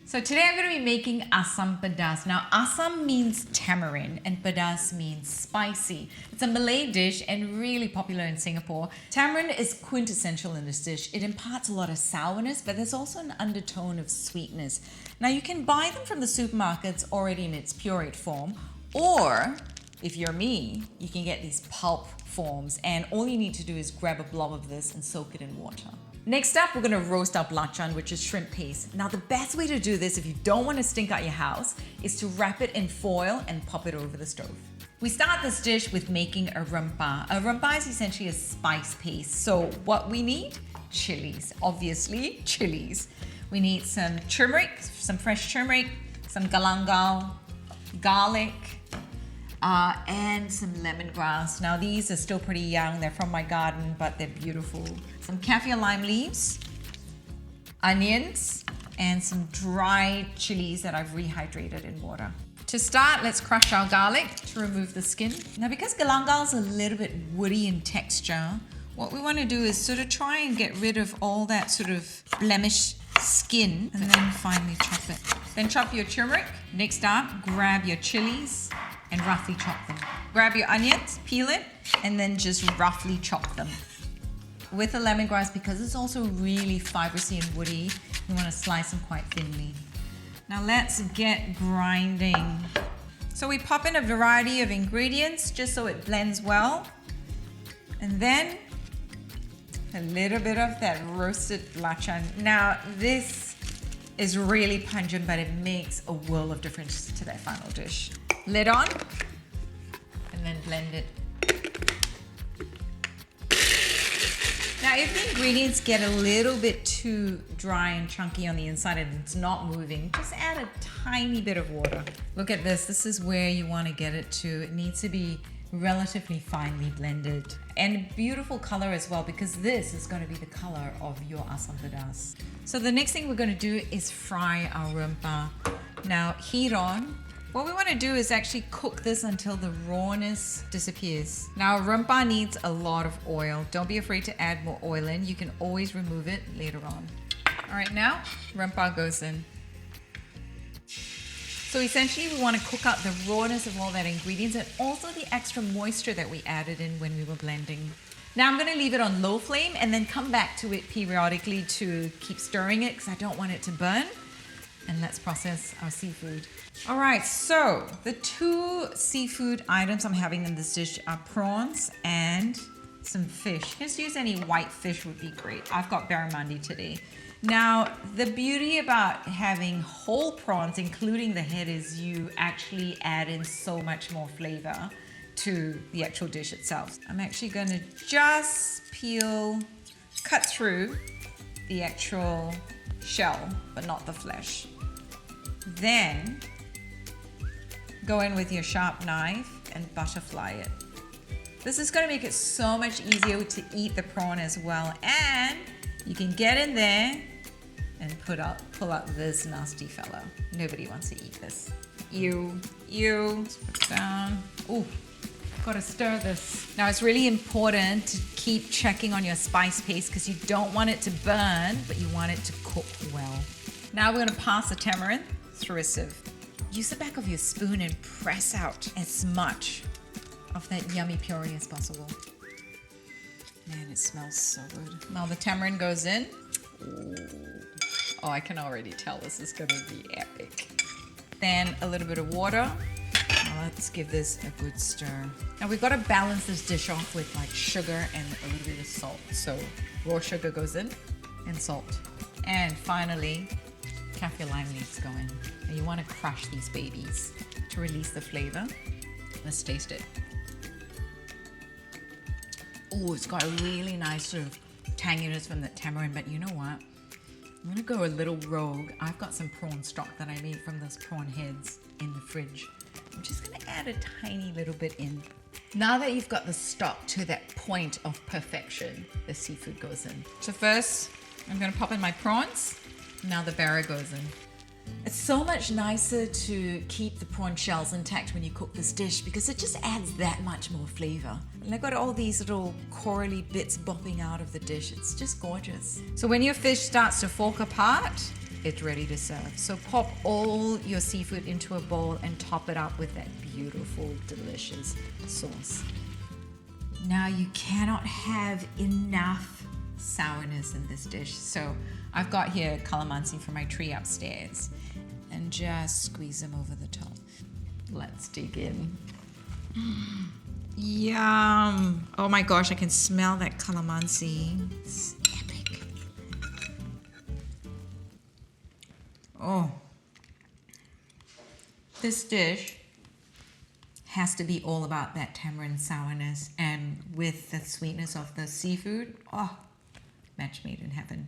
So today I'm going to be making Asam Pedas. Now Asam means tamarind and Pedas means spicy. It's a Malay dish and really popular in Singapore. Tamarind is quintessential in this dish. It imparts a lot of sourness, but there's also an undertone of sweetness. Now you can buy them from the supermarkets already in its pureed form, or if you're me, you can get these pulp forms, and all you need to do is grab a blob of this and soak it in water. Next up, we're gonna roast our belacan, which is shrimp paste. Now, the best way to do this, if you don't wanna stink out your house, is to wrap it in foil and pop it over the stove. We start this dish with making a rempah. A rempah is essentially a spice paste. So what we need? Chilies, obviously, chilies. We need some turmeric, some fresh turmeric, some galangal, garlic, and some lemongrass. Now these are still pretty young, they're from my garden, but they're beautiful. Some kaffir lime leaves, onions, and some dried chilies that I've rehydrated in water. To start, let's crush our garlic to remove the skin. Now because galangal is a little bit woody in texture, what we want to do is sort of try and get rid of all that sort of blemish skin and then finally chop it. Then chop your turmeric. Next up, grab your chilies and roughly chop them. Grab your onions, peel it, and then just roughly chop them. With the lemongrass, because it's also really fibrous and woody, you want to slice them quite thinly. Now let's get grinding. So we pop in a variety of ingredients just so it blends well. And then a little bit of that roasted belacan. Now this is really pungent, but it makes a world of difference to that final dish. Lid on, and then blend it. Now if the ingredients get a little bit too dry and chunky on the inside and it's not moving, just add a tiny bit of water. Look at this, this is where you want to get it to. It needs to be relatively finely blended. And beautiful color as well, because this is going to be the color of your Asam Pedas. So the next thing we're going to do is fry our rempah. Now heat on. What we want to do is actually cook this until the rawness disappears. Now rempah needs a lot of oil. Don't be afraid to add more oil in. You can always remove it later on. All right, now rempah goes in. So essentially we want to cook out the rawness of all that ingredients and also the extra moisture that we added in when we were blending. Now I'm going to leave it on low flame and then come back to it periodically to keep stirring it because I don't want it to burn. And let's process our seafood. All right, so the two seafood items I'm having in this dish are prawns and some fish. Just use any white fish would be great. I've got barramundi today. Now, the beauty about having whole prawns, including the head, is you actually add in so much more flavor to the actual dish itself. I'm actually going to just cut through the actual shell, but not the flesh. Then go in with your sharp knife and butterfly it. This is going to make it so much easier to eat the prawn as well, and you can get in there and pull out this nasty fellow. Nobody wants to eat this. Ew. Let's put it down. Ooh, gotta stir this. Now it's really important to keep checking on your spice paste because you don't want it to burn, but you want it to cook well. Now we're gonna pass the tamarind through a sieve. Use the back of your spoon and press out as much of that yummy puree as possible. Man, it smells so good. Now the tamarind goes in. Ooh. Oh, I can already tell this is gonna be epic. Then a little bit of water. Now let's give this a good stir. Now we've got to balance this dish off with like sugar and a little bit of salt. So raw sugar goes in and salt. And finally, kaffir lime leaves go in. And you want to crush these babies to release the flavor. Let's taste it. Oh, it's got a really nice sort of tanginess from the tamarind, but you know what? I'm gonna go a little rogue. I've got some prawn stock that I made from those prawn heads in the fridge. I'm just gonna add a tiny little bit in. Now that you've got the stock to that point of perfection, the seafood goes in. So first, I'm gonna pop in my prawns. Now the barra goes in. It's so much nicer to keep the prawn shells intact when you cook this dish because it just adds that much more flavor. And I've got all these little corally bits bopping out of the dish. It's just gorgeous. So when your fish starts to fork apart, it's ready to serve. So pop all your seafood into a bowl and top it up with that beautiful, delicious sauce. Now you cannot have enough sourness in this dish. So I've got here calamansi from my tree upstairs and just squeeze them over the top. Let's dig in. Yum! Oh my gosh, I can smell that calamansi. It's epic. Oh. This dish has to be all about that tamarind sourness, and with the sweetness of the seafood, oh, match made in heaven.